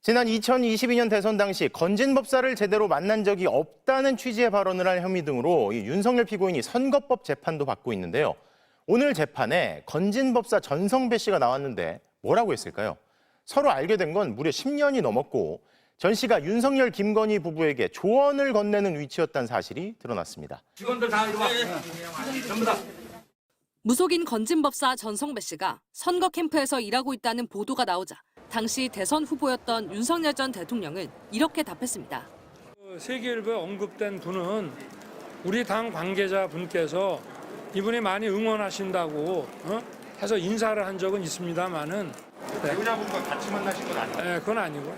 지난 2022년 대선 당시 건진법사를 제대로 만난 적이 없다는 취지의 발언을 한 혐의 등으로 윤석열 피고인이 선거법 재판도 받고 있는데요. 오늘 재판에 건진법사 전성배 씨가 나왔는데 뭐라고 했을까요? 서로 알게 된 건 무려 10년이 넘었고 전 씨가 윤석열, 김건희 부부에게 조언을 건네는 위치였다는 사실이 드러났습니다. 직원들 다 이리 와. 전부 다. 무속인 건진법사 전성배 씨가 선거 캠프에서 일하고 있다는 보도가 나오자 당시 대선 후보였던 윤석열 전 대통령은 이렇게 답했습니다. 세계일보에 언급된 분은 우리 당 관계자분께서 이분이 많이 응원하신다고 해서 인사를 한 적은 있습니다만은 배우자분과 같이 만나신 건 아니에요? 네, 그건 아니고요.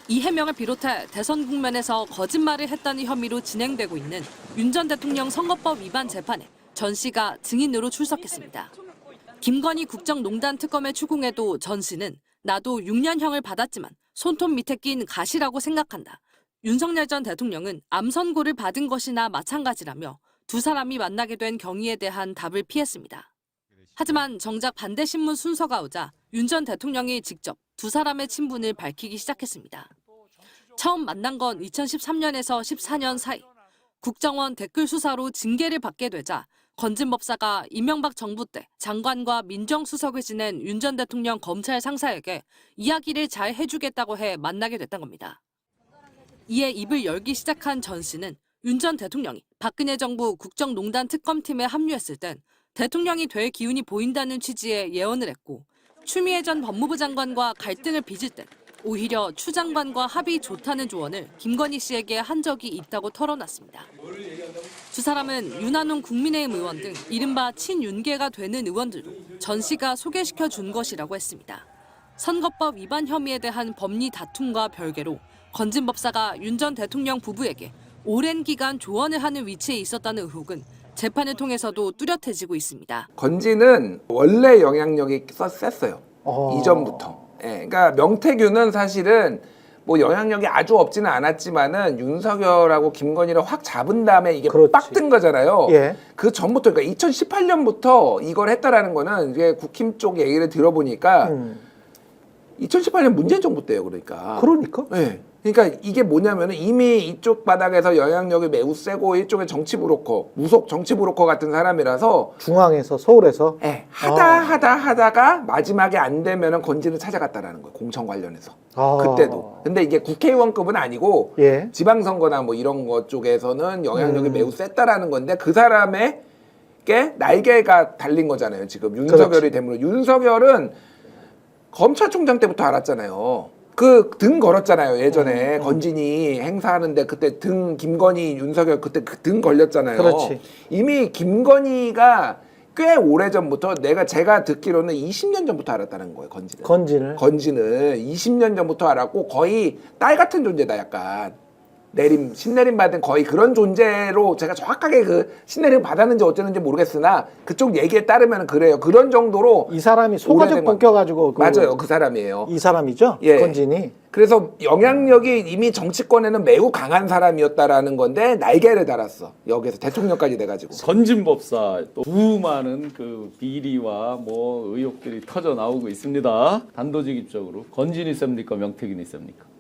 이 해명을 비롯해 대선 국면에서 거짓말을 했다는 혐의로 진행되고 있는 윤 전 대통령 선거법 위반 재판에 전 씨가 증인으로 출석했습니다. 김건희 국정농단 특검에 추궁해도 전 씨는 나도 6년형을 받았지만 손톱 밑에 낀 가시라고 생각한다. 윤석열 전 대통령은 암 선고를 받은 것이나 마찬가지라며 두 사람이 만나게 된 경위에 대한 답을 피했습니다. 하지만 정작 반대 신문 순서가 오자 윤 전 대통령이 직접 두 사람의 친분을 밝히기 시작했습니다. 처음 만난 건 2013년에서 14년 사이. 국정원 댓글 수사로 징계를 받게 되자 건진법사가 이명박 정부 때 장관과 민정수석을 지낸 윤 전 대통령 검찰 상사에게 이야기를 잘 해주겠다고 해 만나게 됐던 겁니다. 이에 입을 열기 시작한 전 씨는 윤 전 대통령이 박근혜 정부 국정농단 특검팀에 합류했을 땐 대통령이 될 기운이 보인다는 취지의 예언을 했고 추미애 전 법무부 장관과 갈등을 빚을 땐 오히려 추 장관과 합이 좋다는 조언을 김건희 씨에게 한 적이 있다고 털어놨습니다. 두 사람은 윤한홍 국민의힘 의원 등 이른바 친윤계가 되는 의원들도 전 씨가 소개시켜 준 것이라고 했습니다. 선거법 위반 혐의에 대한 법리 다툼과 별개로 건진법사가 윤 전 대통령 부부에게 오랜 기간 조언을 하는 위치에 있었다는 의혹은 재판을 통해서도 뚜렷해지고 있습니다. 건진은 원래 영향력이 셌어요. 이전부터. 예, 그러니까 명태균은 사실은 뭐 영향력이 아주 없지는 않았지만은 윤석열하고 김건희를 확 잡은 다음에 이게 빡 뜬 거잖아요. 예. 그 전부터 그러니까 2018년부터 이걸 했다라는 거는 이게 국힘 쪽 얘기를 들어보니까 2018년 문재인 정부 때예요, 그러니까. 그러니까? 네. 그러니까 이게 뭐냐면은 이미 이쪽 바닥에서 영향력이 매우 세고 일종의 정치 브로커, 무속 정치 브로커 같은 사람이라서 중앙에서 서울에서 네, 하다가 마지막에 안 되면은 건진을 찾아갔다라는 거예요. 공천 관련해서. 그때도. 근데 이게 국회의원급은 아니고 예. 지방선거나 뭐 이런 것 쪽에서는 영향력이 매우 셌다라는 건데 그 사람에게 날개가 달린 거잖아요. 지금 윤석열이 되므로 윤석열은 검찰총장 때부터 알았잖아요. 그 등 걸었잖아요. 예전에 건진이 행사하는데 그때 등 김건희 윤석열 그때 그 등 걸렸잖아요. 그렇지. 이미 김건희가 꽤 오래전부터 제가 듣기로는 20년 전부터 알았다는 거예요. 건진을 20년 전부터 알았고 거의 딸 같은 존재다 약간. 신내림 받은 거의 그런 존재로 제가 정확하게 그 신내림 받았는지 어쩌는지 모르겠으나 그쪽 얘기에 따르면 그래요. 그런 정도로 이 사람이 소가죽 벗겨가지고 맞아요. 그 사람이에요. 이 사람이죠? 예. 건진이. 그래서 영향력이 이미 정치권에는 매우 강한 사람이었다라는 건데 날개를 달았어. 여기서 대통령까지 돼가지고. 건진법사 또 수많은 그 비리와 뭐 의혹들이 터져 나오고 있습니다. 단도직입적으로 건진이 셉니까 명태균이 셉니까?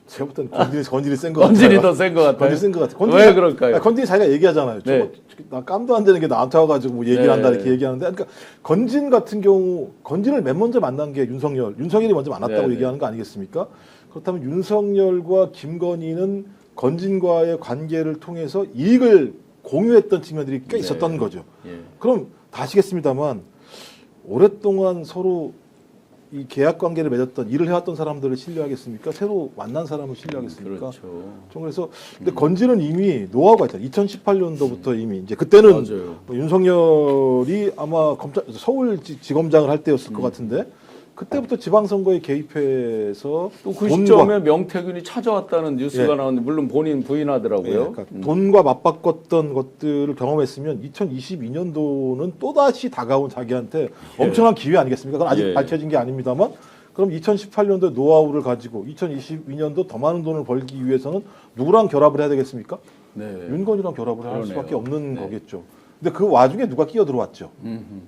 제가 볼 때는 건진이 센 것 같아요. 건진이 더 센 것 같아요. 건진이 센 것 같아요. 왜 그럴까요? 아니, 건진이 자기가 얘기하잖아요. 네. 나 깜도 안 되는 게 나한테 와가지고 뭐 얘기를 한다 이렇게 얘기하는데, 그러니까 건진 같은 경우 건진을 맨 먼저 만난 게 윤석열이 먼저 만났다고 얘기하는 거 아니겠습니까? 그렇다면 윤석열과 김건희는 건진과의 관계를 통해서 이익을 공유했던 측면들이 꽤 있었던 거죠. 그럼 다 아시겠습니다만 오랫동안 서로 이 계약 관계를 맺었던 일을 해왔던 사람들을 신뢰하겠습니까? 새로 만난 사람을 신뢰하겠습니까? 그렇죠. 좀 그래서 근데 건진은 이미 노하우가 있잖아요. 2018년도부터 이미 이제 그때는 윤석열이 아마 서울지검장을 할 때였을 것 같은데 그때부터 지방선거에 개입해서 또 그 시점에 명태균이 찾아왔다는 뉴스가 나왔는데 물론 본인 부인하더라고요. 그러니까 돈과 맞바꿨던 것들을 경험했으면 2022년도는 또다시 다가온 자기한테 엄청난 기회 아니겠습니까? 그건 아직 밝혀진 게 아닙니다만 그럼 2018년도 노하우를 가지고 2022년도 더 많은 돈을 벌기 위해서는 누구랑 결합을 해야 되겠습니까? 윤건이랑 결합을 할 수밖에 없는 거겠죠. 근데 그 와중에 누가 끼어 들어왔죠.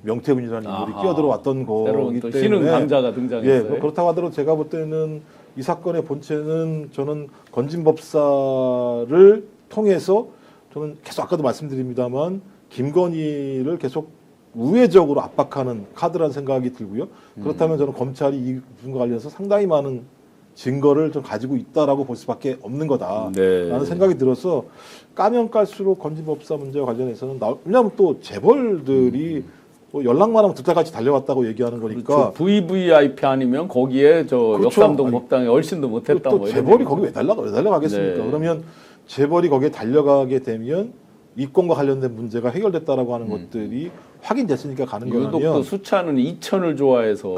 명태균이라는 인물이 아하. 끼어 들어왔던 새로운 거기 또 때문에 신흥 강자가 예, 등장했어요. 그렇다고 하더라도 제가 볼 때는 이 사건의 본체는 저는 건진 법사를 통해서 저는 계속 아까도 말씀드립니다만 김건희를 계속 우회적으로 압박하는 카드라는 생각이 들고요. 그렇다면 저는 검찰이 이 부분과 관련해서 상당히 많은 증거를 좀 가지고 있다라고 볼 수밖에 없는 거다라는 네. 생각이 들어서 까면 깔수록 건진 법사 문제와 관련해서는 왜냐하면 또 재벌들이 뭐 연락만 하면 두달같이 달려왔다고 얘기하는 거니까 그렇죠. VVIP 아니면 거기에 저 그렇죠. 역삼동 아니, 법당에 얼씬도 못했다. 또 뭐 이런 재벌이 얘기. 거기 왜 달려가겠습니까? 네. 그러면 재벌이 거기에 달려가게 되면 이권과 관련된 문제가 해결됐다라고 하는 것들이 확인됐으니까 가는 유독 또 거라면 수차는 이천을 좋아해서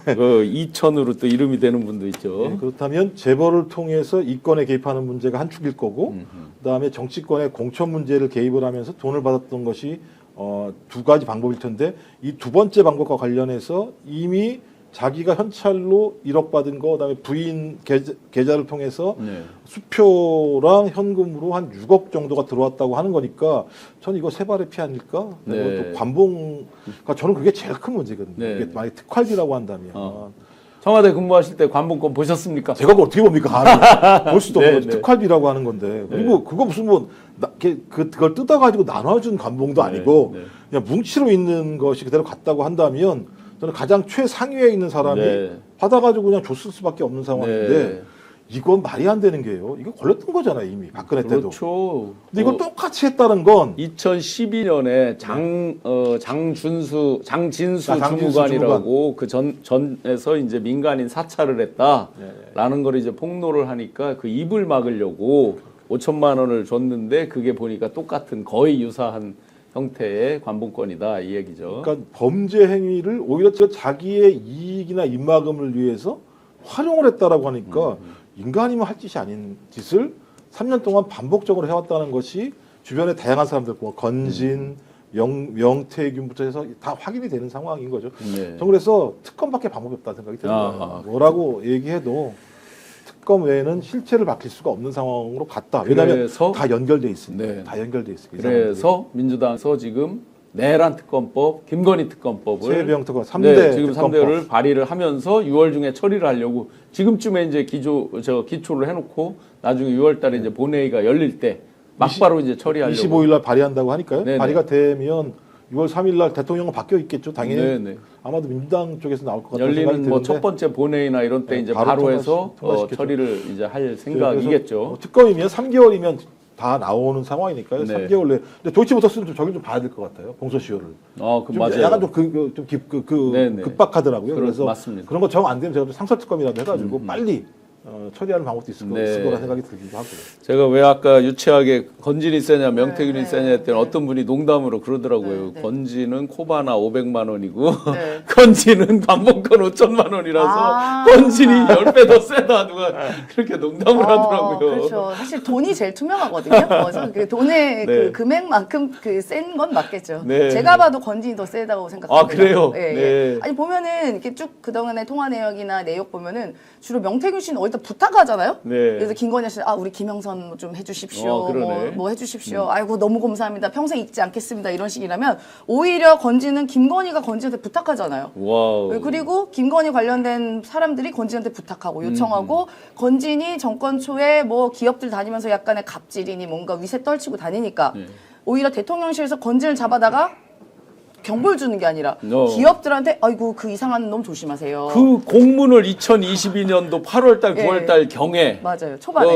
그 이천으로 또 이름이 되는 분도 있죠. 네, 그렇다면 재벌을 통해서 이권에 개입하는 문제가 한 축일 거고 그다음에 정치권의 공천 문제를 개입을 하면서 돈을 받았던 것이 두 가지 방법일 텐데 이 두 번째 방법과 관련해서 이미 자기가 현찰로 1억 받은 거 그다음에 부인 계좌를 통해서 네. 수표랑 현금으로 한 6억 정도가 들어왔다고 하는 거니까 저는 이거 세 발의 피 아닐까? 네. 또 관봉, 그러니까 저는 그게 제일 큰 문제거든요. 네. 이게 만약 특활비라고 한다면 청와대 근무하실 때 관봉권 보셨습니까? 제가 그걸 어떻게 봅니까? 감히. 볼 수도 네, 없는 네. 특활비라고 하는 건데 그리고 그거 무슨 뭐 그걸 뜯어가지고 나눠준 관봉도 아니고 네. 그냥 뭉치로 있는 것이 그대로 갔다고 한다면 저는 가장 최상위에 있는 사람이 네. 받아가지고 그냥 줬을 수밖에 없는 상황인데 네. 이건 말이 안 되는 게요. 이거 걸렸던 거잖아요 이미 박근혜 때도. 그렇죠. 근데 이걸 똑같이 했다는 건 2012년에 장진수 주무관이라고 그 전에서 이제 민간인 사찰을 했다라는 걸 이제 폭로를 하니까 그 입을 막으려고 5천만 원을 줬는데 그게 보니까 똑같은 거의 유사한 형태의 관봉권이다 이 얘기죠. 그러니까 범죄 행위를 오히려 자기의 이익이나 입막음을 위해서 활용을 했다라고 하니까 인간이면 할 짓이 아닌 짓을 3년 동안 반복적으로 해왔다는 것이 주변에 다양한 사람들, 뭐 건진, 명태균부터 해서 다 확인이 되는 상황인 거죠. 네. 저는 그래서 특검밖에 방법이 없다는 생각이 드는 거예요. 뭐라고 얘기해도 특검 외에는 실체를 밝힐 수가 없는 상황으로 갔다. 왜냐하면 그래서 다 연결돼 있습니다. 네. 다 연결돼 있습니다. 그래서 민주당에서 지금 내란 특검법, 김건희 특검법을 최병 특검 3대 네, 지금 특검법. 3대를 발의를 하면서 6월 중에 처리를 하려고 지금쯤에 이제 기초를 해놓고 나중에 6월달에 이제 본회의가 열릴 때 막바로 이제 처리하려고. 25일 날 발의한다고 하니까요. 네네. 발의가 되면 6월 3일 날 대통령은 바뀌어 있겠죠. 당연히 네네. 아마도 민주당 쪽에서 나올 것 같다는 생각이 열리는 뭐 드는데 첫 번째 본회의나 이런 때 네, 이제 바로 바로 해서 통과시켰죠. 처리를 이제 할 그래서 생각이겠죠. 특검이면 3개월이면 다 나오는 상황이니까요. 네. 3개월 내에. 근데 도이치모터스는 좀 저기 좀 봐야 될 것 같아요. 공소시효를. 그 좀 맞아요. 약간 좀 네네. 급박하더라고요. 그래서 맞습니다. 그런 거 정 안 되면 제가 좀 상설 특검이라도 해가지고 빨리 처리하는 방법도 있을 네. 거라 생각이 들기도 하고요. 제가 왜 아까 유치하게 건진이 세냐 명태균이 세냐 했더니 어떤 분이 농담으로 그러더라고요. 건진은 코바나 500만 원이고 건진은 관봉권 5천만 원이라서 건진이 10배 더 세다 누가 그렇게 농담을 하더라고요. 그렇죠. 사실 돈이 제일 투명하거든요. 그래서 그 돈의 네. 그 금액만큼 그 센 건 맞겠죠. 네. 제가 봐도 건진이 더 세다고 생각합니다. 아, 그래요? 예, 예. 네. 아니 보면은 이렇게 쭉 그동안의 통화 내역이나 내역 보면은 주로 명태균 씨는 어디다 부탁하잖아요. 네. 그래서 김건희 씨는 우리 김영선 좀 해주십시오. 그러네. 뭐 해주십시오. 아이고 너무 감사합니다. 평생 잊지 않겠습니다. 이런 식이라면 오히려 건진은 김건희가 건진한테 부탁하잖아요. 와우. 그리고 김건희 관련된 사람들이 건진한테 부탁하고 요청하고 건진이 정권 초에 뭐 기업들 다니면서 약간의 갑질이니 뭔가 위세 떨치고 다니니까 오히려 대통령실에서 건진을 잡아다가 경고를 주는 게 아니라 기업들한테 아이고 그 이상한 놈 조심하세요. 그 공문을 2022년도 8월달, 예. 9월달 경에 맞아요. 초반에.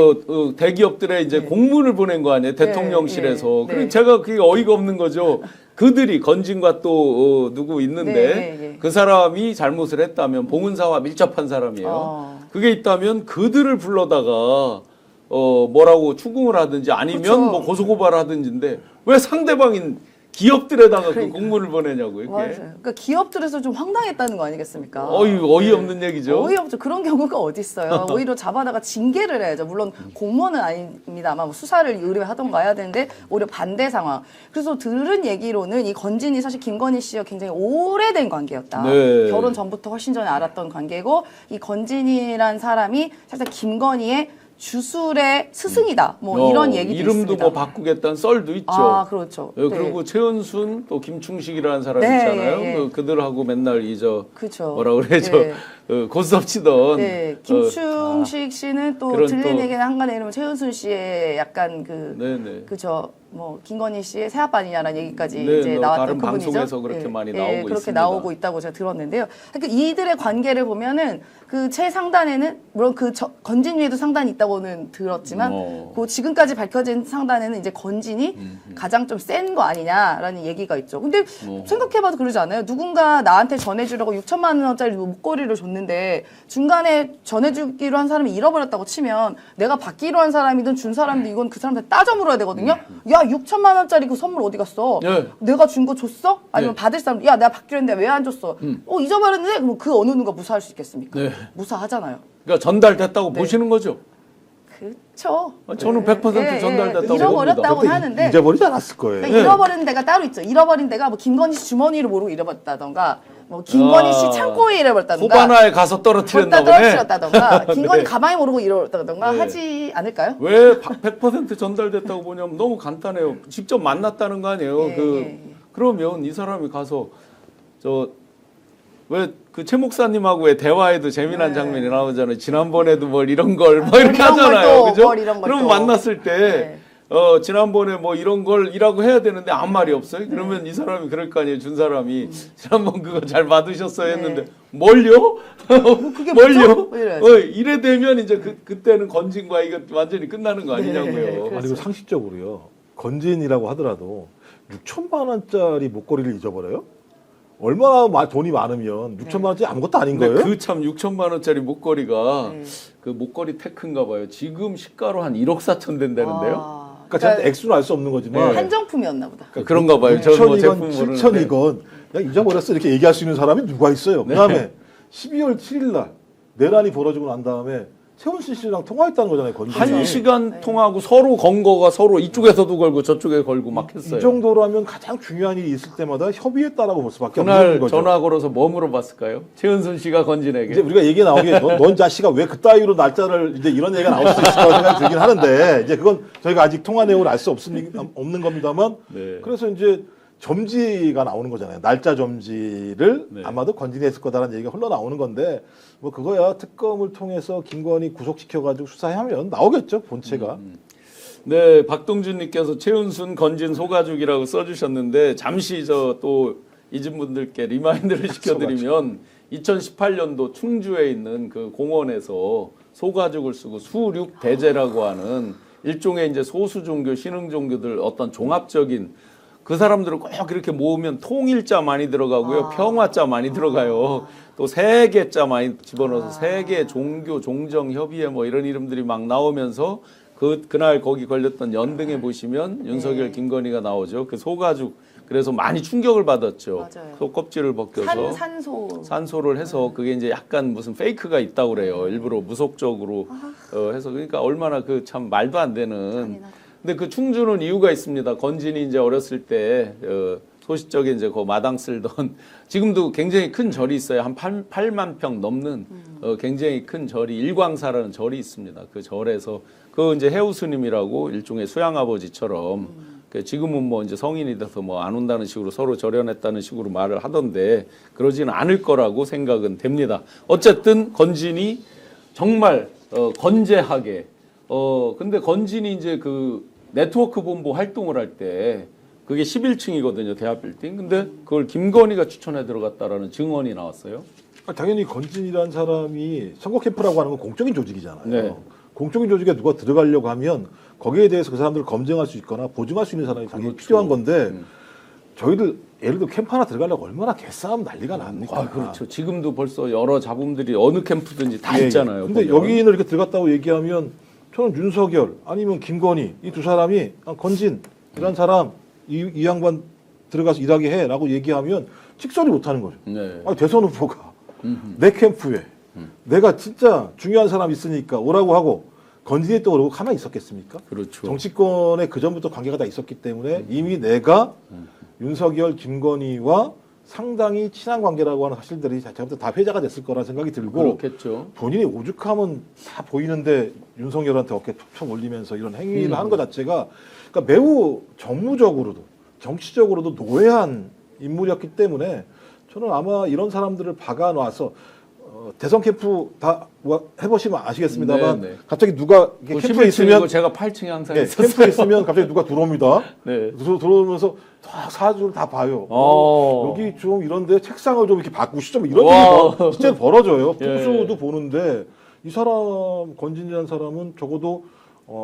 대기업들에 이제 공문을 보낸 거 아니에요? 대통령실에서. 예. 그리고 제가 그게 어이가 없는 거죠. 그들이 건진과 또 누구 있는데 네. 그 사람이 잘못을 했다면 봉은사와 밀접한 사람이에요. 그게 있다면 그들을 불러다가 뭐라고 추궁을 하든지 아니면 그렇죠. 뭐 고소고발을 하든지인데 왜 상대방인 기업들에다가 그 공문을 보내냐고 이렇게. 맞아요. 그러니까 기업들에서 좀 황당했다는 거 아니겠습니까? 어이없는 얘기죠. 어이없죠. 그런 경우가 어디 있어요. 오히려 잡아다가 징계를 해야죠. 물론 공무원은 아닙니다만 뭐 수사를 의뢰하던가 해야 되는데 오히려 반대 상황. 그래서 들은 얘기로는 이 건진이 사실 김건희 씨와 굉장히 오래된 관계였다. 네. 결혼 전부터 훨씬 전에 알았던 관계고 이 건진이란 사람이 사실 김건희의 주술의 스승이다. 뭐 이런 얘기도 이름도 있습니다. 뭐 바꾸겠다는 썰도 있죠. 아, 그렇죠. 예, 그리고 최은순 또 김충식이라는 사람 네, 있잖아요. 예, 예. 그들하고 맨날 그쵸. 뭐라 그래 예. 고스톱 치던 네, 김충식 씨는 또 그런 들리는 또- 얘기는 한간에 이러면 최은순 씨의 약간 네네. 그저 뭐 김건희 씨의 새아빠니냐라는 얘기까지 네, 이제 뭐 나왔던 다른 그분이죠. 방송에서 그렇게 많이 나오고 그렇게 있습니다. 나오고 있다고 제가 들었는데요. 그러니까 이들의 관계를 보면은 그 최상단에는 물론 건진위에도 상단이 있다고는 들었지만 그 지금까지 밝혀진 상단에는 이제 건진이 가장 좀 센 거 아니냐라는 얘기가 있죠. 근데 생각해봐도 그러지 않아요? 누군가 나한테 전해주려고 6천만 원짜리 목걸이를 줬는데 중간에 전해주기로 한 사람이 잃어버렸다고 치면 내가 받기로 한 사람이든 준 사람이든 이건 그 사람한테 따져 물어야 되거든요. 야 6천만 원짜리 그 선물 어디 갔어? 네. 내가 준 거 줬어? 아니면 네. 받을 사람 야 내가 받기로 했는데 왜 안 줬어? 잊어버렸는데 그럼 그 어느 누가 무사할 수 있겠습니까? 네. 무사하잖아요. 그러니까 전달됐다고 네. 보시는 거죠. 그렇죠. 저는 100% 전달됐다고 잃어버렸다고 그때 하는데 잊어버리지 않았을 거예요. 그러니까 잃어버린 데가 따로 있죠. 잃어버린 데가 뭐 김건희 씨 주머니를 모르고 잃어버렸다던가 뭐 김건희 씨 창고에 잃어버렸다던가 호바나에 가서 떨어뜨렸나 걷다 보네. 떨어뜨렸다던가 김건희 네. 가방에 모르고 잃어버렸다던가 네. 하지 않을까요? 왜 100% 전달됐다고 보냐면 너무 간단해요. 직접 만났다는 거 아니에요. 그러면 이 사람이 가서 왜 그 최 목사님하고의 대화에도 재미난 장면이 나오잖아요. 지난번에도 뭘 이런 걸 뭐 이렇게 이런 걸 하잖아요. 또, 그죠? 뭘 이런 걸 그럼 또. 만났을 때 지난번에 뭐 이런 걸이라고 해야 되는데 아무 말이 없어요. 그러면 이 사람이 그럴 거 아니에요. 준 사람이 지난번 그거 잘 받으셨어요 했는데 뭘요? 그게 뭘요? 뭐죠? 이래야죠. 이래 되면 이제 그때는 건진과 이거 완전히 끝나는 거 아니냐고요. 그렇죠. 그리고 상식적으로요. 건진이라고 하더라도 6천만 원짜리 목걸이를 잊어버려요? 얼마나 돈이 많으면 6천만 원짜리 아무것도 아닌 거예요? 그 참 6천만 원짜리 목걸이가 그 목걸이 테크인가 봐요. 지금 시가로 한 1억 4천 된다는데요. 그러니까 제가 액수는 알 수 없는 거지만 한정품이었나 보다. 그런가 봐요. 저는 뭐 6천이건 제품 모르는데. 7천이건 야 잊어버렸어 이렇게 얘기할 수 있는 사람이 누가 있어요. 그다음에 12월 7일 날 내란이 벌어지고 난 다음에 최은순 씨랑 통화했다는 거잖아요. 건진이. 1시간 통하고 서로 건 거가 서로 이쪽에서도 걸고 저쪽에 걸고 막 했어요. 이 정도라면 가장 중요한 일이 있을 때마다 협의했다라고 볼 수밖에 없는 그날 거죠. 전화 걸어서 뭐 물어봤을까요? 최은순 씨가 건진에게. 이제 우리가 얘기 나오게 넌 자식아 왜 그따위로 날짜를 이제 이런 얘기가 나올 수 있을 거라고 생각이 들긴 하는데 이제 그건 저희가 아직 통화 내용을 알 수 없는 겁니다만 네. 그래서 이제 점지가 나오는 거잖아요. 날짜 점지를 네. 아마도 건진이 했을 거다라는 얘기가 흘러나오는 건데 뭐 그거야 특검을 통해서 김건희 구속시켜가지고 수사하면 나오겠죠 본체가. 네, 박동준님께서 최은순 건진 소가죽이라고 써주셨는데 잠시 또 잊은 분들께 리마인드를 시켜드리면 2018년도 충주에 있는 그 공원에서 소가죽을 쓰고 수륙대제라고 하는 일종의 이제 소수 종교, 신흥 종교들 어떤 종합적인 그 사람들을 꼭 이렇게 모으면 통일자 많이 들어가고요, 평화자 많이 들어가요. 또 세계자 많이 집어넣어서 세계 종교 종정 협의회 뭐 이런 이름들이 막 나오면서 그날 거기 걸렸던 연등에 보시면 윤석열, 김건희가 나오죠. 그 소가죽 그래서 많이 충격을 받았죠. 맞아요. 소 껍질을 벗겨서 산소를 해서 그게 이제 약간 무슨 페이크가 있다고 그래요. 일부러 무속적으로 해서 그러니까 얼마나 그 참 말도 안 되는. 근데 그 충주는 이유가 있습니다. 건진이 이제 어렸을 때 소시적에 이제 그 마당 쓸던 지금도 굉장히 큰 절이 있어요. 한 8만 평 넘는 굉장히 큰 절이 일광사라는 절이 있습니다. 그 절에서 그 이제 해우스님이라고 일종의 수양 아버지처럼 지금은 뭐 이제 성인이 돼서 뭐 안 온다는 식으로 서로 절연했다는 식으로 말을 하던데 그러지는 않을 거라고 생각은 됩니다. 어쨌든 건진이 정말 건재하게 근데 건진이 이제 그 네트워크 본부 활동을 할 때 그게 11층이거든요. 대합 빌딩. 근데 그걸 김건희가 추천해 들어갔다라는 증언이 나왔어요. 당연히 건진이라는 사람이 선거 캠프라고 하는 건 공적인 조직이잖아요. 네. 공적인 조직에 누가 들어가려고 하면 거기에 대해서 그 사람들을 검증할 수 있거나 보증할 수 있는 사람이 당연히 그렇죠. 필요한 건데 저희들 예를 들어 캠프 하나 들어가려고 얼마나 개싸움 난리가 납니까? 그렇죠. 지금도 벌써 여러 잡음들이 어느 캠프든지 다 예, 있잖아요. 근데 보면. 여기는 이렇게 들어갔다고 얘기하면 저는 윤석열 아니면 김건희 이 두 사람이 건진 이런 사람 이 양반 들어가서 일하게 해라고 얘기하면 직설이 못하는 거죠. 네. 아니, 대선 후보가 내 캠프에 내가 진짜 중요한 사람 있으니까 오라고 하고 건진이 또 오라고 가만히 있었겠습니까? 그렇죠. 정치권에 그 전부터 관계가 다 있었기 때문에 이미 내가 윤석열, 김건희와 상당히 친한 관계라고 하는 사실들이 제가부터 다 회자가 됐을 거라 생각이 들고 그렇겠죠. 본인이 오죽하면 다 보이는데 윤석열한테 어깨 툭툭 올리면서 이런 행위를 하는 것 자체가 그러니까 매우 정무적으로도 정치적으로도 노예한 인물이었기 때문에 저는 아마 이런 사람들을 박아놔서 대선 캠프 다 해보시면 아시겠습니다만 네, 네. 갑자기 누가 이렇게 캠프에 있으면 제가 8층에 항상 네, 있었어요. 캠프에 있으면 갑자기 누가 들어옵니다. 네. 들어오면서 다 사주를 다 봐요. 여기 좀 이런데 책상을 좀 이렇게 바꾸시죠. 뭐 이런 일이 진짜 벌어져요. 예. 평소도 보는데 이 사람 권진이라는 사람은 적어도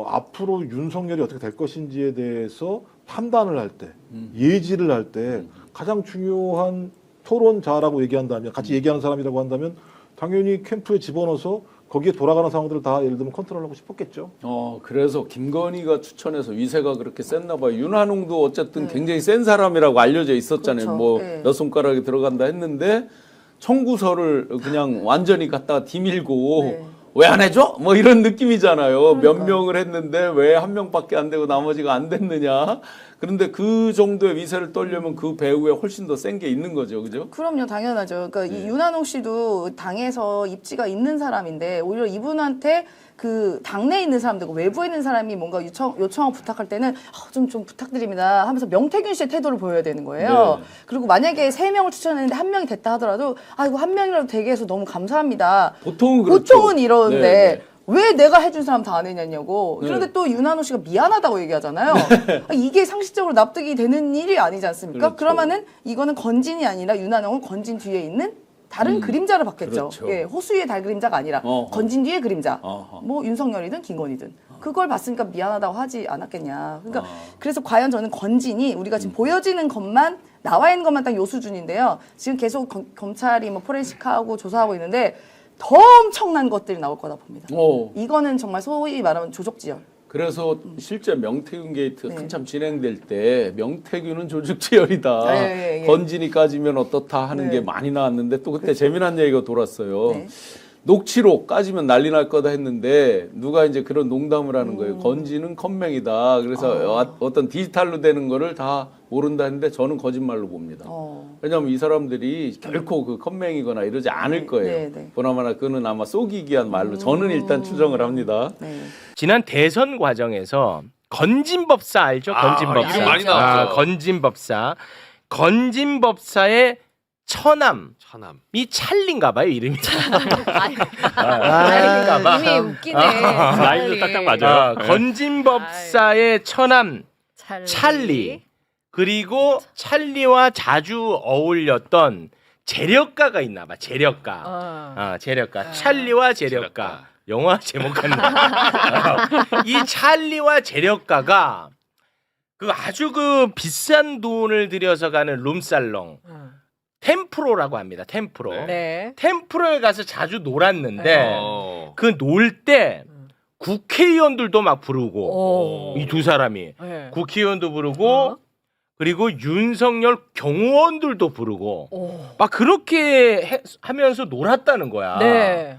앞으로 윤석열이 어떻게 될 것인지에 대해서 판단을 할 때, 예지를 할 때 가장 중요한 토론자라고 얘기한다면, 같이 얘기하는 사람이라고 한다면 당연히 캠프에 집어넣어서 거기에 돌아가는 상황들을 다 예를 들면 컨트롤하고 싶었겠죠. 그래서 김건희가 추천해서 위세가 그렇게 셌나 봐요. 윤한홍도 어쨌든 굉장히 센 사람이라고 알려져 있었잖아요. 그렇죠. 뭐 네. 몇 손가락이 들어간다 했는데 청구서를 그냥 완전히 갖다가 디밀고 네. 왜 안 해줘? 뭐 이런 느낌이잖아요. 몇 그러니까요. 명을 했는데 왜 한 명밖에 안 되고 나머지가 안 됐느냐. 그런데 그 정도의 위세를 떨려면 그 배후에 훨씬 더 센 게 있는 거죠. 그죠? 그럼요, 당연하죠. 그러니까 이 윤한홍 씨도 당에서 입지가 있는 사람인데 오히려 이분한테 그 당내에 있는 사람들과 외부에 있는 사람이 뭔가 요청하고 부탁할 때는 좀 부탁드립니다 하면서 명태균 씨의 태도를 보여야 되는 거예요. 네. 그리고 만약에 3명을 추천했는데 1명이 됐다 하더라도 이거 1명이라도 되게 해서 너무 감사합니다. 보통은 그렇죠. 보통은 이러는데 네, 네. 왜 내가 해준 사람 다 안 했냐고. 네. 그런데 또 윤한호 씨가 미안하다고 얘기하잖아요. 이게 상식적으로 납득이 되는 일이 아니지 않습니까? 그렇죠. 그러면은 이거는 건진이 아니라 윤한홍은 건진 뒤에 있는 다른 그림자를 받겠죠. 그렇죠. 예, 호수의 달 그림자가 아니라 어허. 건진 뒤의 그림자. 어허. 뭐 윤석열이든 김건희든. 그걸 봤으니까 미안하다고 하지 않았겠냐. 그러니까 그래서 과연 저는 건진이 우리가 지금 보여지는 것만 나와 있는 것만 딱 요 수준인데요. 지금 계속 검찰이 뭐 포렌식하고 조사하고 있는데 더 엄청난 것들이 나올 거다 봅니다. 이거는 정말 소위 말하면 조족지열. 그래서 실제 명태균 게이트 네. 한참 진행될 때 명태균은 조직지열이다. 예. 건진이 까지면 어떻다 하는 네. 게 많이 나왔는데 또 그때 재미난 얘기가 돌았어요. 네. 녹취록 까지면 난리 날 거다 했는데 누가 이제 그런 농담을 하는 거예요. 건진은 컴맹이다. 그래서 어떤 디지털로 되는 거를 다 모른다 했는데 저는 거짓말로 봅니다. 왜냐하면 이 사람들이 결코 그 컴맹이거나 이러지 않을 거예요. 네. 보나마나 그는 아마 쏘기기 한 말로 저는 일단 추정을 합니다. 네. 지난 대선 과정에서 건진법사 알죠? 건진법사. 이름 많이 나왔죠. 건진법사. 건진법사의 처남이 차남. 찰리인가 봐요, 이름이. 이미 웃기네. 라인도 딱딱 맞아요. 건진법사의 처남 찰리. 그리고 찰리와 자주 어울렸던 재력가가 있나 봐. 재력가. 재력가. 찰리와 재력가. 영화 제목 같네. 이 찰리와 재력가가 그 아주 그 비싼 돈을 들여서 가는 룸살롱 템프로라고 합니다. 템프로. 네. 템프로에 가서 자주 놀았는데 그 놀 때 국회의원들도 막 부르고 이 두 사람이 네. 국회의원도 부르고 그리고 윤석열 경호원들도 부르고 막 그렇게 하면서 놀았다는 거야. 네.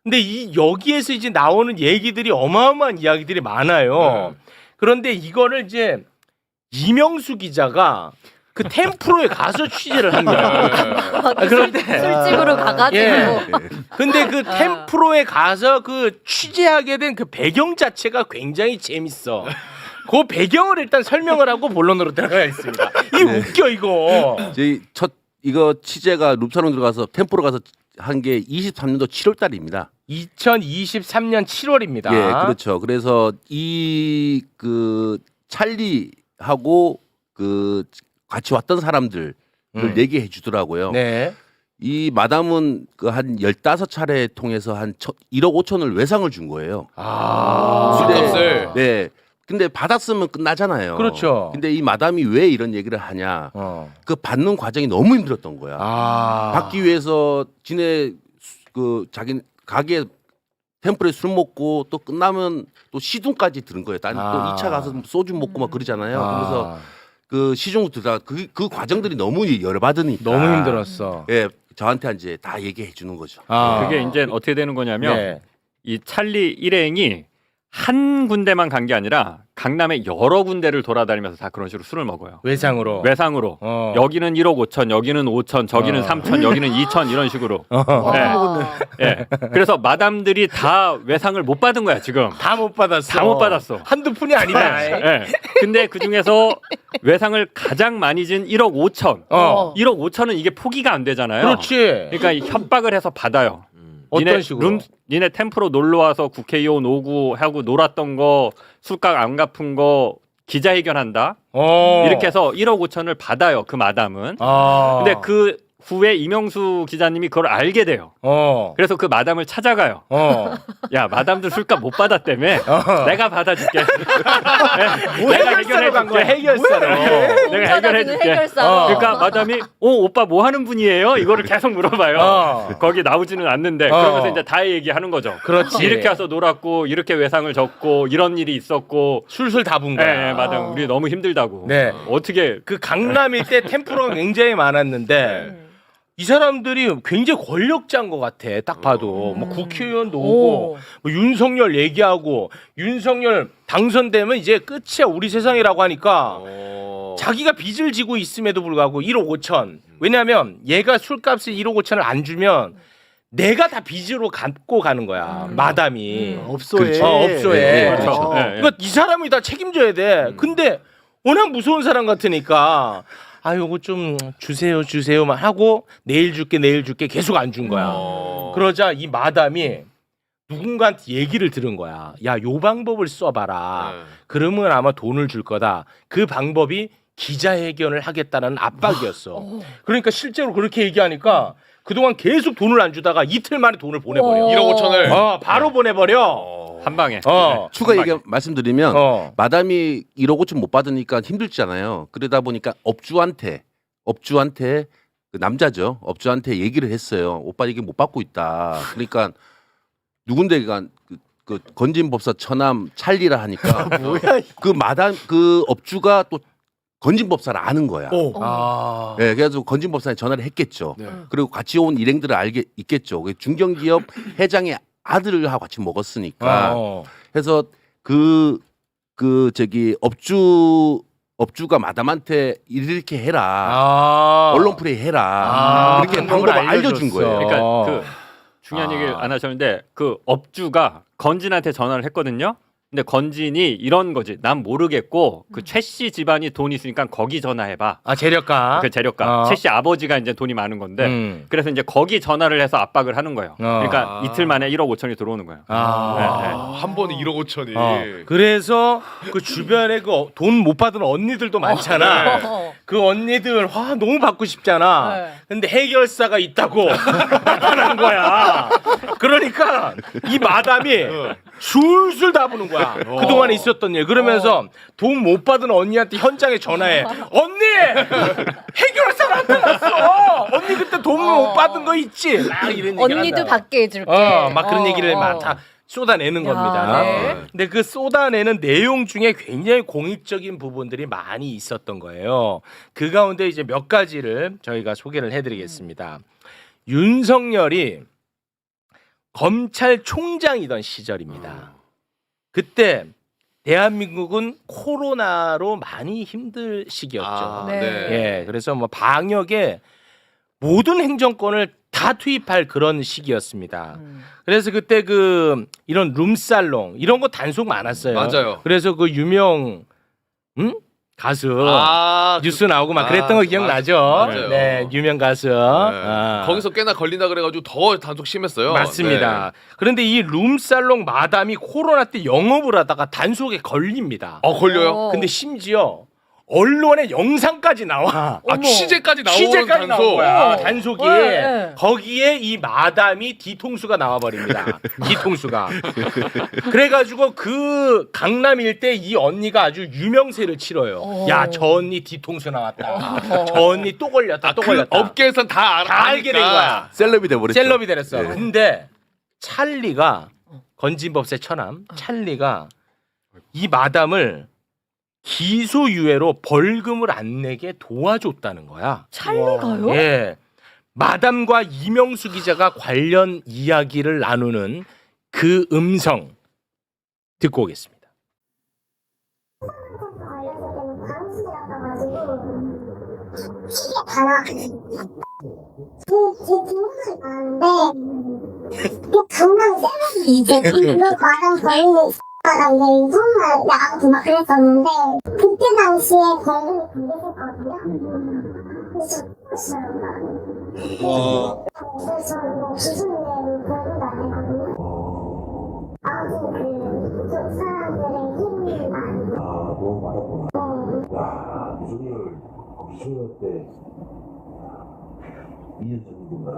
근데 여기에서 이제 나오는 얘기들이 어마어마한 이야기들이 많아요. 그런데 이거를 이제 이명수 기자가 그 템프로에 가서 취재를 한 거야. 그런데 술집으로 가가지고. 근데 그 템프로에 가서 그 취재하게 된 그 배경 자체가 굉장히 재밌어. 그 배경을 일단 설명을 하고 본론으로 들어가겠습니다. 이 웃겨 이거. 저희 이거 취재가 룸사롱 들어가서 템포로 가서 한 게 23년도 7월 달입니다. 2023년 7월입니다. 예, 그렇죠. 그래서 이 그 찰리하고 그 같이 왔던 사람들을 얘기해 주더라고요. 네. 이 마담은 그 한 15차례 통해서 한 1억 5천을 외상을 준 거예요. 술값을. 네. 근데 받았으면 끝나잖아요. 그렇죠. 근데 이 마담이 왜 이런 얘기를 하냐? 그 받는 과정이 너무 힘들었던 거야. 받기 위해서 지네 그 자기 가게 템플에 술 먹고 또 끝나면 또 시중까지 들은 거예요. 또 2차 가서 소주 먹고 막 그러잖아요. 그래서 그 시중 들어가 그 과정들이 너무 열받으니까 너무 힘들었어. 예, 저한테 이제 다 얘기해 주는 거죠. 그게 이제 어떻게 되는 거냐면 네. 이 찰리 일행이 한 군데만 간 게 아니라 강남의 여러 군데를 돌아다니면서 다 그런 식으로 술을 먹어요. 외상으로. 외상으로. 여기는 1억 5천, 여기는 5천, 저기는 3천, 여기는 2천 이런 식으로. 네. 예. 그래서 마담들이 다 외상을 못 받은 거야 지금. 다 못 받았어. 다 못 받았어. 한두 푼이 아니다. 예. 근데 그 중에서 외상을 가장 많이 진 1억 5천. 1억 5천은 이게 포기가 안 되잖아요. 그렇지. 그러니까 협박을 해서 받아요. 어떤 식으로? 니네 템프로 놀러 와서 국회의원 오고 하고 놀았던 거 술값 안 갚은 거 기자회견한다. 이렇게 해서 1억 5천을 받아요. 그 마담은. 근데 그 후에 이명수 기자님이 그걸 알게 돼요. 그래서 그 마담을 찾아가요. 야, 마담들 술값 못 받았다며. 내가 받아줄게. 내가 해결사로 간 거야, 해결해줄게. 해결사로. 내가 해결해줄게. 그러니까 마담이 오빠 뭐 하는 분이에요? 이거를 계속 물어봐요. 거기 나오지는 않는데 그러면서 이제 다 얘기하는 거죠. 그렇지. 이렇게 와서 놀았고 이렇게 외상을 졌고 이런 일이 있었고 술술 다 분 거야. 네, 마담 우리 너무 힘들다고. 네. 어떻게 그 강남 일대 템프로가 굉장히 많았는데 이 사람들이 굉장히 권력자인 것 같아. 딱 봐도 뭐 국회의원도 오고 뭐 윤석열 얘기하고 윤석열 당선되면 이제 끝이야 우리 세상이라고 하니까 자기가 빚을 지고 있음에도 불구하고 1억 5천. 왜냐하면 얘가 술값을 1억 5천을 안 주면 내가 다 빚으로 갚고 가는 거야. 마담이. 업소에. 업소에. 그렇죠. 그러니까 이 사람이 다 책임져야 돼. 근데 워낙 무서운 사람 같으니까 아 요거 좀 주세요만 하고 내일 줄게 계속 안 준 거야. 그러자 이 마담이 누군가한테 얘기를 들은 거야. 야, 요 방법을 써봐라. 그러면 아마 돈을 줄 거다. 그 방법이 기자회견을 하겠다는 압박이었어. 그러니까 실제로 그렇게 얘기하니까 그동안 계속 돈을 안 주다가 이틀 만에 돈을 보내버려. 1억 5천을 바로 보내버려. 한 방에. 추가 얘기 말씀드리면 마담이 1억 5천 못 받으니까 힘들잖아요. 그러다 보니까 업주한테 그 남자죠. 업주한테 얘기를 했어요. 오빠 이게 못 받고 있다. 그러니까 누군데가 그 건진법사 처남 찰리라 하니까 그 마담 그 업주가 또 건진법사를 아는 거야. 네, 그래서 건진법사에 전화를 했겠죠. 그리고 같이 온 일행들을 알게 있겠죠. 중견기업 회장의 아들하고 같이 먹었으니까. 그래서 그 저기 업주가 마담한테 이렇게 해라. 언론 플레이 해라. 그렇게 방법을 알려준 거예요. 그러니까 그 중요한 얘기를 안 하셨는데 그 업주가 건진한테 전화를 했거든요. 근데 건진이 이런 거지. 난 모르겠고 그 최 씨 집안이 돈이 있으니까 거기 전화해봐. 재력가. 그 재력가. 최 씨 아버지가 이제 돈이 많은 건데 그래서 이제 거기 전화를 해서 압박을 하는 거예요. 그러니까 이틀 만에 1억 5천이 들어오는 거예요. 한 번에 1억 5천이. 그래서 그 주변에 그 돈 못 받은 언니들도 많잖아. 그 언니들 너무 받고 싶잖아. 근데 해결사가 있다고 나타난 거야. 그러니까 이 마담이 술술 다 부는 거야. 그동안에 있었던 일. 그러면서 돈 못 받은 언니한테 현장에 전화해. 언니! 해결사를 나타났어! 언니 그때 돈 못 받은 거 있지? 막 이런 얘기를 언니도 한다. 받게 해줄게. 막 그런 얘기를 막 다 쏟아내는 겁니다. 네. 근데 그 쏟아내는 내용 중에 굉장히 공익적인 부분들이 많이 있었던 거예요. 그 가운데 이제 몇 가지를 저희가 소개를 해드리겠습니다. 윤석열이 검찰총장이던 시절입니다. 그때 대한민국은 코로나로 많이 힘들 시기였죠. 예, 그래서 뭐 방역에 모든 행정권을 다 투입할 그런 시기였습니다. 그래서 그때 그 이런 룸살롱 이런 거 단속 많았어요. 맞아요. 그래서 그 유명 가수 뉴스 나오고 막 그랬던 거 기억나죠? 맞아요. 네, 유명 가수. 거기서 꽤나 걸린다 그래가지고 더 단속 심했어요. 맞습니다. 그런데 이 룸살롱 마담이 코로나 때 영업을 하다가 단속에 걸립니다. 걸려요? 근데 심지어 언론에 영상까지 나와. 취재까지 나온 취재까지 나온 단속. 거야. 단속이. 네. 거기에 이 마담이 뒤통수가 나와버립니다. 뒤통수가. 그래가지고 그 강남 일대 이 언니가 아주 유명세를 치러요. 야, 저 언니 뒤통수 나왔다. 저 언니 또 걸렸다. 또 걸렸다. 업계에선 다 알게 된 거야. 셀럽이 돼버렸죠. 셀럽이 됐어. 근데 찰리가 건진법사의 처남 찰리가 이 마담을 기소유예로 벌금을 안 내게 도와줬다는 거야. 찰리가요? 예. 마담과 이명수 기자가 관련 이야기를 나누는 그 음성 듣고 오겠습니다. 강남 세븐이 이제 그거 말한 거의 정말 야구 막 그랬었는데 그때 당시에 벌금이 그랬었거든요. 그래서 뭐 기준 내로 벌금도 안 했거든요. 아무튼 그 사람들의 힘이 많이. 너무 많았구나. 야, 유승열 때 2년 전이구나.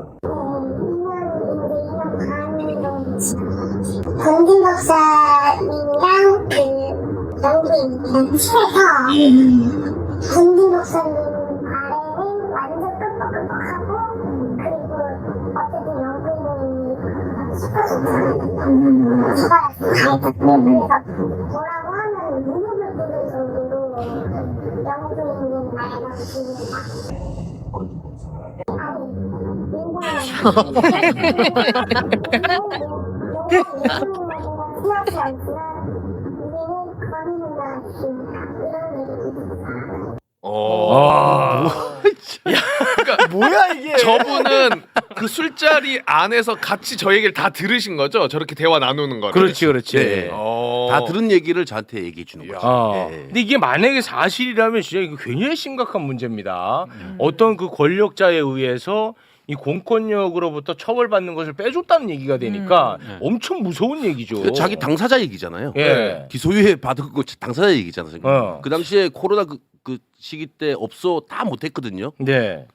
권진 박사님이랑 그 연구인이랑 친해서 권진 박사님 아래는 완전 끄덕끄덕하고 그리고 어쨌든 연구인이 싶어서 가했다. 뭐라고 하면 무릎을 꿇을 정도로 연구인님 나이가 있습니다. 그러니까 뭐야 이게? 저분은 그 술자리 안에서 같이 저 얘기를 다 들으신 거죠? 저렇게 대화 나누는 거를. 그렇지, 그렇지. 네. 다 들은 얘기를 저한테 얘기해 주는 거죠. 네. 근데 이게 만약에 사실이라면 진짜 이거 굉장히 심각한 문제입니다. 어떤 그 권력자에 의해서 이 공권력으로부터 처벌받는 것을 빼줬다는 얘기가 되니까 엄청 무서운 얘기죠. 그 자기 당사자 얘기잖아요. 예. 기소유예 받은 거 당사자 얘기잖아요. 어. 그 당시에 코로나 그 시기 때 업소 다 못했거든요. 네.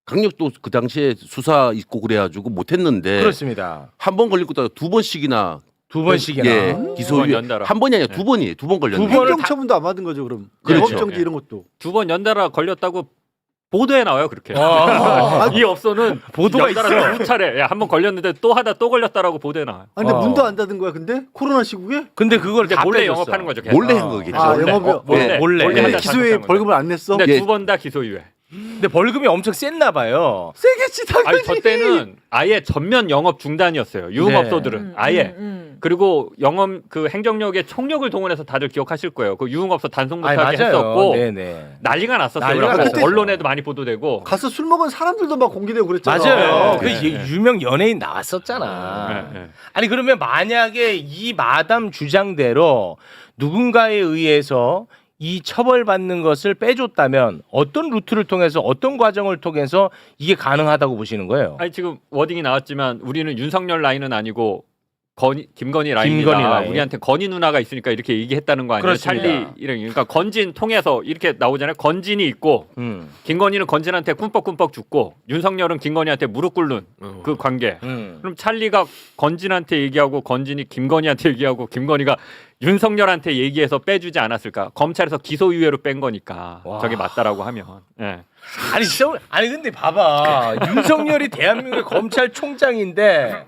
강력도 그 당시에 수사 있고 그래가지고 못했는데 그렇습니다. 한 번 걸릴 것도 두 번씩이나 두 번씩이나 예, 기소유예 연달아. 한 번이 아니라 두 번이에요. 두 번 걸렸는데 행정처분도 안 받은 거죠 그럼. 그렇죠. 영업정지 이런 것도. 2번 연달아 걸렸다고 보도에 나와요 그렇게. 이 업소는 보도가 연달아 있어. 두 차례 한 번 걸렸는데 또 하다 또 걸렸다라고 보도에 나와요. 아, 근데 문도 안 닫은 거야 근데 코로나 시국에? 근데 그걸 이제 다 몰래 빼줬어. 영업하는 거죠. 계속. 몰래 한 거겠죠. 아 몰래. 영업이 몰래. 몰래. 몰래 근데 하다 기소에 잘못한 벌금을 안 냈어? 근데 예. 2번 다 기소유예. 근데 벌금이 엄청 셌나 봐요. 세겠지 당연히. 아니 저 때는 아예 전면 영업 중단이었어요. 유흥업소들은 아예. 그리고 영업 그 행정력의 총력을 동원해서 다들 기억하실 거예요. 그 유흥업소 단속 아니, 못하게 맞아요. 했었고 네네. 난리가 났었어요. 난리가 그래서 났어요. 언론에도 많이 보도되고. 가서 술 먹은 사람들도 막 공개되고 그랬잖아. 맞아요. 그 네. 유명 연예인 나왔었잖아. 네, 네. 아니 그러면 만약에 이 마담 주장대로 누군가에 의해서 이 처벌받는 것을 빼줬다면 어떤 루트를 통해서 어떤 과정을 통해서 이게 가능하다고 보시는 거예요? 아니 지금 워딩이 나왔지만 우리는 윤석열 라인은 아니고 김건희 라인이다. 김건희 라인. 우리한테 건희 누나가 있으니까 이렇게 얘기했다는 거 아니에요? 그렇습니다. 찰리 이런 그러니까 건진 통해서 이렇게 나오잖아요. 건진이 있고 김건희는 건진한테 꿈뻑꿈뻑 죽고 윤석열은 김건희한테 무릎 꿇는 그 관계. 그럼 찰리가 건진한테 얘기하고 건진이 김건희한테 얘기하고 김건희가 윤석열한테 얘기해서 빼주지 않았을까? 검찰에서 기소유예로 뺀 거니까 저게 맞다라고 하면. 예. 아니 근데 봐봐 윤석열이 대한민국의 검찰총장인데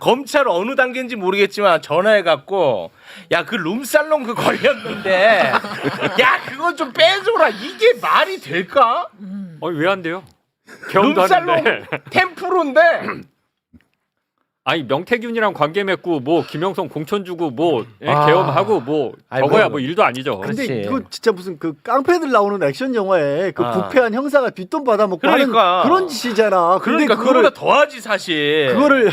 검찰 어느 단계인지 모르겠지만 전화해갖고 야 그 룸살롱 그 걸렸는데 야 그거 좀 빼줘라 이게 말이 될까? 왜 안 돼요? 경험도 룸살롱 하는데. 템프로인데 아니 명태균이랑 관계 맺고 뭐 김영선 공천 주고 뭐 아. 계엄하고 뭐 아이, 저거야 뭐. 뭐 일도 아니죠. 근데 그렇지. 이거 진짜 무슨 그 깡패들 나오는 액션 영화에 그 아. 부패한 형사가 뒷돈 받아먹고 그러니까. 하는 그런 짓이잖아. 근데 그러니까 그거보다 더하지 사실. 그거를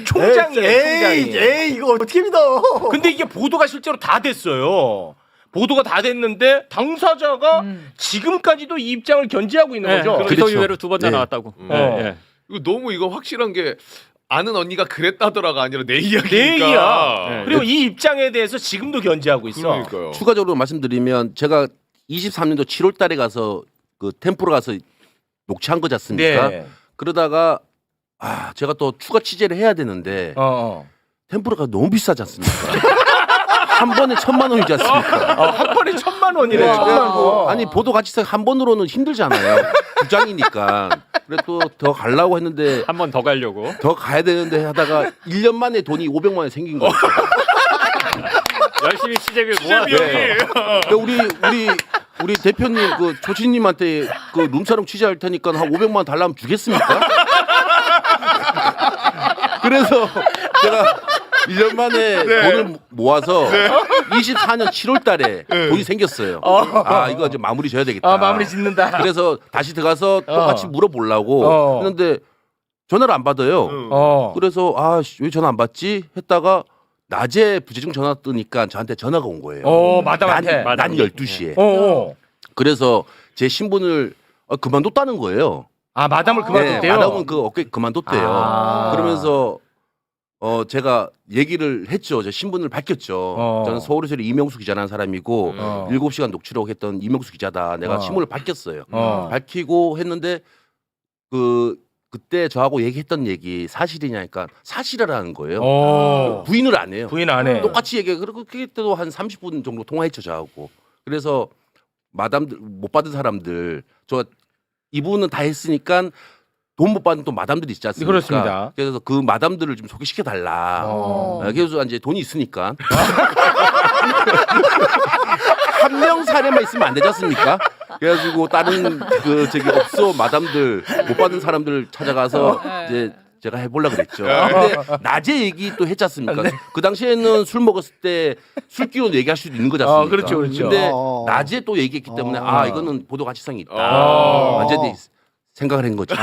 총장이에요 총장이. 에이 이거 어떻게 믿어? 근데 이게 보도가 실제로 다 됐어요. 보도가 다 됐는데 당사자가 지금까지도 이 입장을 견지하고 있는 네, 거죠. 기소유예로 2번 다 나왔다고. 이거 너무 이거 확실한 게 아는 언니가 그랬다더라가 아니라 내 이야기니까. 내 얘기야. 네. 그리고 이 입장에 대해서 지금도 견지하고 있어. 그러니까요. 추가적으로 말씀드리면 제가 23년도 7월 달에 가서 그 템프로 가서 녹취한 거지 않습니까? 네. 그러다가 제가 또 추가 취재를 해야 되는데 템프로가 너무 비싸지 않습니까? 한 번에 1,000만 원이지 않습니까? 한 번에 1,000만 원이래. 1,000만 원. 아니 보도 같이 한 번으로는 힘들잖아요. 부장이니까. 그래 또 더 가려고 했는데 한 번 더 가려고. 더 가야 되는데 하다가 1년 만에 돈이 500만 원 생긴 거예요. 열심히 취재비를 모아서. 우리 대표님 그 조진님한테 그 룸사롱 취재할 테니까 한 500만 원 달라면 주겠습니까? 그래서 제가 1년 만에 돈을 모아서 24년 7월 달에 돈이 생겼어요. 아, 이거 이제 마무리 져야 되겠다. 마무리 짓는다. 그래서 다시 들어가서 똑같이 물어보려고 했는데 전화를 안 받아요. 그래서 아, 왜 전화 안 받지? 했다가 낮에 부재중 전화 뜨니까 저한테 전화가 온 거예요. 마담한테. 난 12시에. 그래서 제 신분을 그만뒀다는 거예요. 아, 마담을 그만뒀대요? 네, 마담은 그 어깨 그만뒀대요. 그러면서 제가 얘기를 했죠. 제 신분을 밝혔죠. 저는 서울에서 이명수 기자라는 사람이고 7시간 녹취록 했던 이명수 기자다. 내가 신분을 밝혔어요. 밝히고 했는데 그때 저하고 얘기했던 얘기 사실이냐니까 사실이라는 거예요. 부인을 안 해요. 부인 안 해. 똑같이 얘기해. 그리고 그때도 한 30분 정도 통화했죠, 저하고. 그래서 마담들 못 받은 사람들 이분은 다 했으니까 돈 못 받는 또 마담들이 있지 않습니까? 그렇습니다. 그래서 그 마담들을 좀 소개시켜 달라. 그래서 이제 돈이 있으니까 한 명 사례만 있으면 안 되지 않습니까? 그래가지고 다른 업소 마담들 못 받은 사람들 찾아가서 이제 제가 해보려 그랬죠. 근데 낮에 얘기 또 했지 않습니까? 그 당시에는 술 먹었을 때 술 기운 얘기할 수도 있는 거지 않습니까? 그렇죠, 그렇죠. 근데 낮에 또 얘기했기 때문에 이거는 보도 가치성이 있다. 완전히 생각을 한 거죠.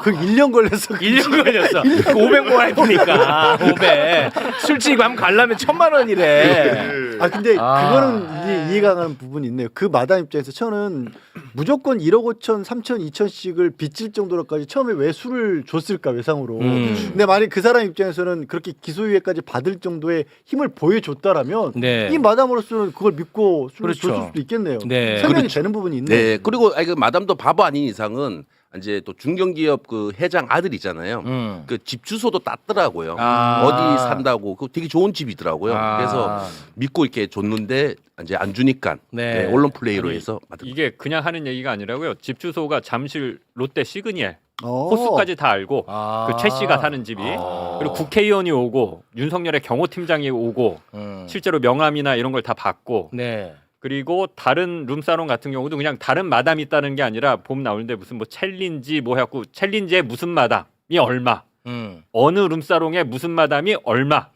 그 1년 걸렸어. 1년 걸렸어. 500 모아야 되니까. 500. 술집 가면 가려면 1,000만 원이래. 근데 그거는 이해가 가는 부분이 있네요. 그 마담 입장에서 저는 무조건 1억 5천, 3천, 2천씩을 빚질 정도로까지 처음에 왜 술을 줬을까 외상으로. 근데 만약 그 사람 입장에서는 그렇게 기소유예까지 받을 정도의 힘을 보여줬다라면 이 마담으로서는 그걸 믿고 술을 줬을 수도 있겠네요. 설명이 되는 부분이 있네요. 네. 그리고 그 마담도 바보 아닌 이상은 이제 또 중견기업 그 회장 아들 있잖아요. 그 집 주소도 땄더라고요. 어디 산다고. 그 되게 좋은 집이더라고요. 그래서 믿고 이렇게 줬는데 이제 안 주니까 언론 플레이로 해서 이게 그냥 하는 얘기가 아니라고요. 집 주소가 잠실 롯데 시그니엘. 호수까지 다 알고 그 최 씨가 사는 집이 그리고 국회의원이 오고 윤석열의 경호팀장이 오고 실제로 명함이나 이런 걸 다 받고 그리고 다른 룸사롱 같은 경우도 그냥 다른 마담이 있다는 게 아니라 봄 나오는데 무슨 뭐 챌린지 뭐 해갖고 챌린지에 무슨 마담이 얼마 어느 룸사롱에 무슨 마담이 얼마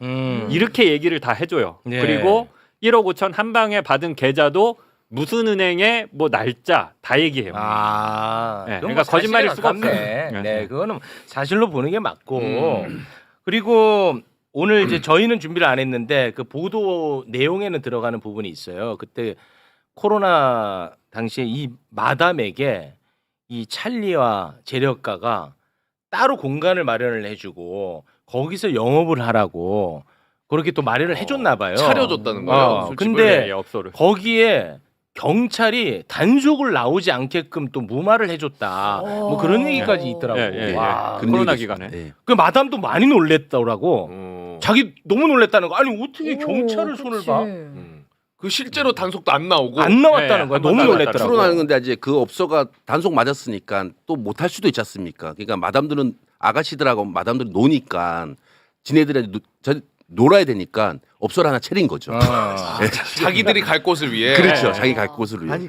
이렇게 얘기를 다 해줘요. 그리고 1억 5천 한 방에 받은 계좌도 무슨 은행에 뭐 날짜 다 얘기해요. 그러니까 거짓말일 수가 없어요. 네, 그거는 사실로 보는 게 맞고 그리고 오늘 이제 저희는 준비를 안 했는데 그 보도 내용에는 들어가는 부분이 있어요. 그때 코로나 당시에 이 마담에게 이 찰리와 재력가가 따로 공간을 마련을 해주고 거기서 영업을 하라고 그렇게 또 마련을 해줬나 봐요. 차려줬다는 거예요. 근데 거기에 경찰이 단속을 나오지 않게끔 또 무마를 해줬다. 뭐 그런 얘기까지 있더라고요. 코로나 기간에. 그 마담도 많이 놀랬다고. 자기 너무 놀랬다는 거. 아니 어떻게 경찰을 손을 봐? 그 실제로 단속도 안 나오고 안 나왔다는 거야. 너무 놀랬더라고. 풀어나는 건데 이제 그 업소가 단속 맞았으니까 또 못할 수도 있지 않습니까? 그러니까 마담들은 아가씨들하고 마담들은 노니까 지네들이 놀아야 되니까 업소를 하나 차린 거죠. 자기들이 갈 곳을 위해. 그렇죠. 자기 갈 곳을 위해. 아니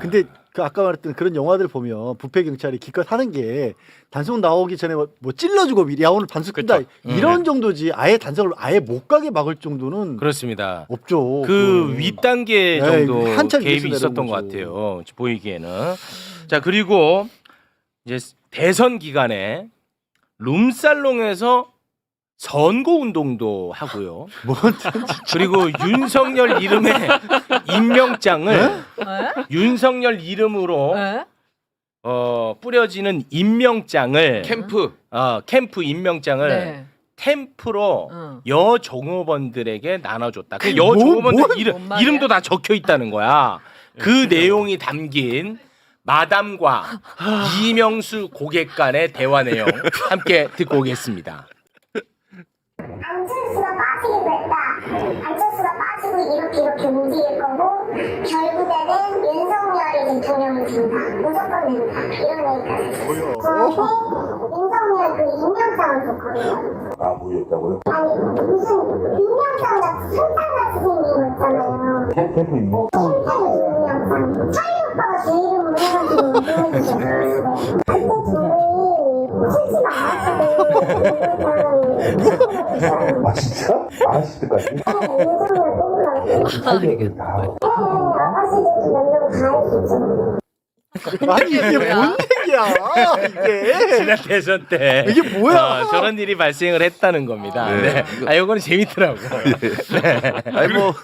근데 그 아까 말했던 그런 영화들 보면 부패 경찰이 기껏 하는 게 단속 나오기 전에 뭐 찔러주고 야 오늘 단속 끈다 이런 정도지 아예 단속을 아예 못 가게 막을 정도는 그렇습니다. 없죠. 그 윗단계 정도 한참 개입이 있었던 것 같아요. 보이기에는. 자 그리고 이제 대선 기간에 룸살롱에서 선거 운동도 하고요. 그리고 윤석열 이름의 임명장을 윤석열 이름으로 뿌려지는 임명장을 캠프 임명장을 템프로 여종업원들에게 나눠줬다. 그 여종업원들 이름도 다 적혀 있다는 거야. 그 내용이 담긴 마담과 이명수 고객 간의 대화 내용 함께 듣고 오겠습니다. 안철수가 빠지게 됐다. 안철수가 빠지고 이렇게 움직일 거고 결국에는 윤석열이 대통령이 된다. 무조건 된다. 이런 얘기까지 했어요. 저한테 윤석열 그 임명장을 줬거든요. 보였다고요? 아니 무슨 임명장 설탕같이 생긴 거 있잖아요. 캠프 임명? 캠프 임명장. 찰리 오빠가 제 이름으로 해가지고 임명해주셨어요. 그때 저희 풀지 말았거든요. 아 진짜? 아실 때까지? 아니 이게 뭔 얘기야 이게. 지난 대선 때 이게 뭐야? 저런 일이 발생을 했다는 겁니다. 네. 아 요거는 재밌더라고. 아니 뭐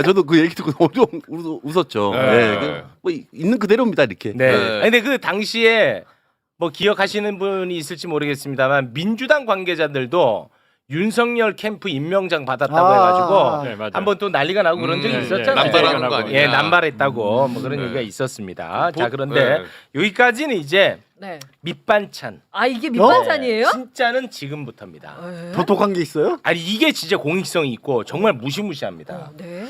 저도 그 얘기 듣고 엄청 웃었죠. 네. 뭐 있는 그대로입니다 이렇게. 네. 아니, 근데 그 당시에 뭐 기억하시는 분이 있을지 모르겠습니다만 민주당 관계자들도 윤석열 캠프 임명장 받았다고 해가지고 네, 맞아요. 한번 또 난리가 나고 그런 적이 있었잖아요. 남발하는 거 아니냐. 예, 남발했다고 뭐 그런 얘기가 있었습니다. 자 그런데 여기까지는 이제 네. 밑반찬. 아 이게 밑반찬이에요? 진짜는 지금부터입니다. 더 독한 게 있어요? 아니 이게 진짜 공익성이 있고 정말 무시무시합니다. 네.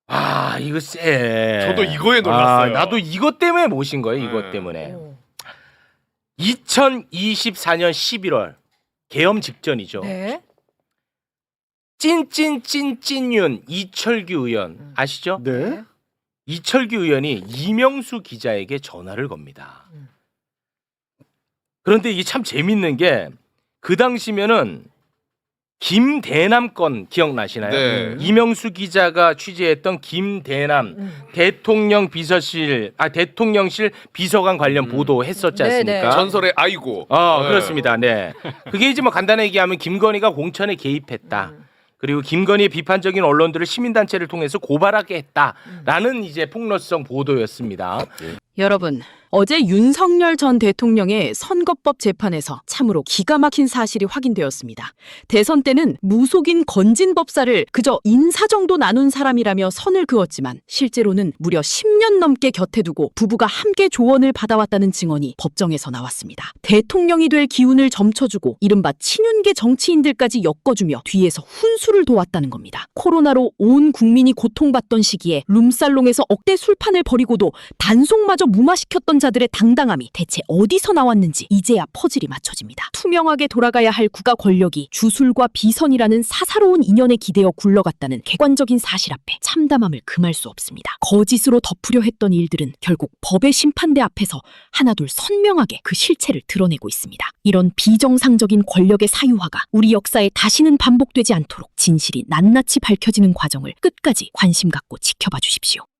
아 이거 쎄. 저도 이거에 놀랐어요. 나도 이것 때문에 모신 거예요. 이것 때문에. 2024년 11월 계엄 직전이죠. 네. 찐찐찐찐윤 이철규 의원 아시죠? 네. 이철규 의원이 이명수 기자에게 전화를 겁니다. 그런데 이게 참 재밌는 게 그 당시면은 김대남 건 기억나시나요? 네. 이명수 기자가 취재했던 김대남 대통령실 비서관 관련 보도했었지 않습니까? 네네. 전설의 아이고. 그렇습니다. 네. 그게 이제 뭐 간단하게 얘기하면 김건희가 공천에 개입했다. 그리고 김건희의 비판적인 언론들을 시민단체를 통해서 고발하게 했다라는 이제 폭로성 보도였습니다. 여러분, 어제 윤석열 전 대통령의 선거법 재판에서 참으로 기가 막힌 사실이 확인되었습니다. 대선 때는 무속인 건진법사를 그저 인사 정도 나눈 사람이라며 선을 그었지만 실제로는 무려 10년 넘게 곁에 두고 부부가 함께 조언을 받아왔다는 증언이 법정에서 나왔습니다. 대통령이 될 기운을 점쳐주고 이른바 친윤계 정치인들까지 엮어주며 뒤에서 훈수를 도왔다는 겁니다. 코로나로 온 국민이 고통받던 시기에 룸살롱에서 억대 술판을 벌이고도 단속마저 무마시켰던 자들의 당당함이 대체 어디서 나왔는지 이제야 퍼즐이 맞춰집니다. 투명하게 돌아가야 할 국가 권력이 주술과 비선이라는 사사로운 인연에 기대어 굴러갔다는 객관적인 사실 앞에 참담함을 금할 수 없습니다. 거짓으로 덮으려 했던 일들은 결국 법의 심판대 앞에서 하나둘 선명하게 그 실체를 드러내고 있습니다. 이런 비정상적인 권력의 사유화가 우리 역사에 다시는 반복되지 않도록 진실이 낱낱이 밝혀지는 과정을 끝까지 관심 갖고 지켜봐 주십시오.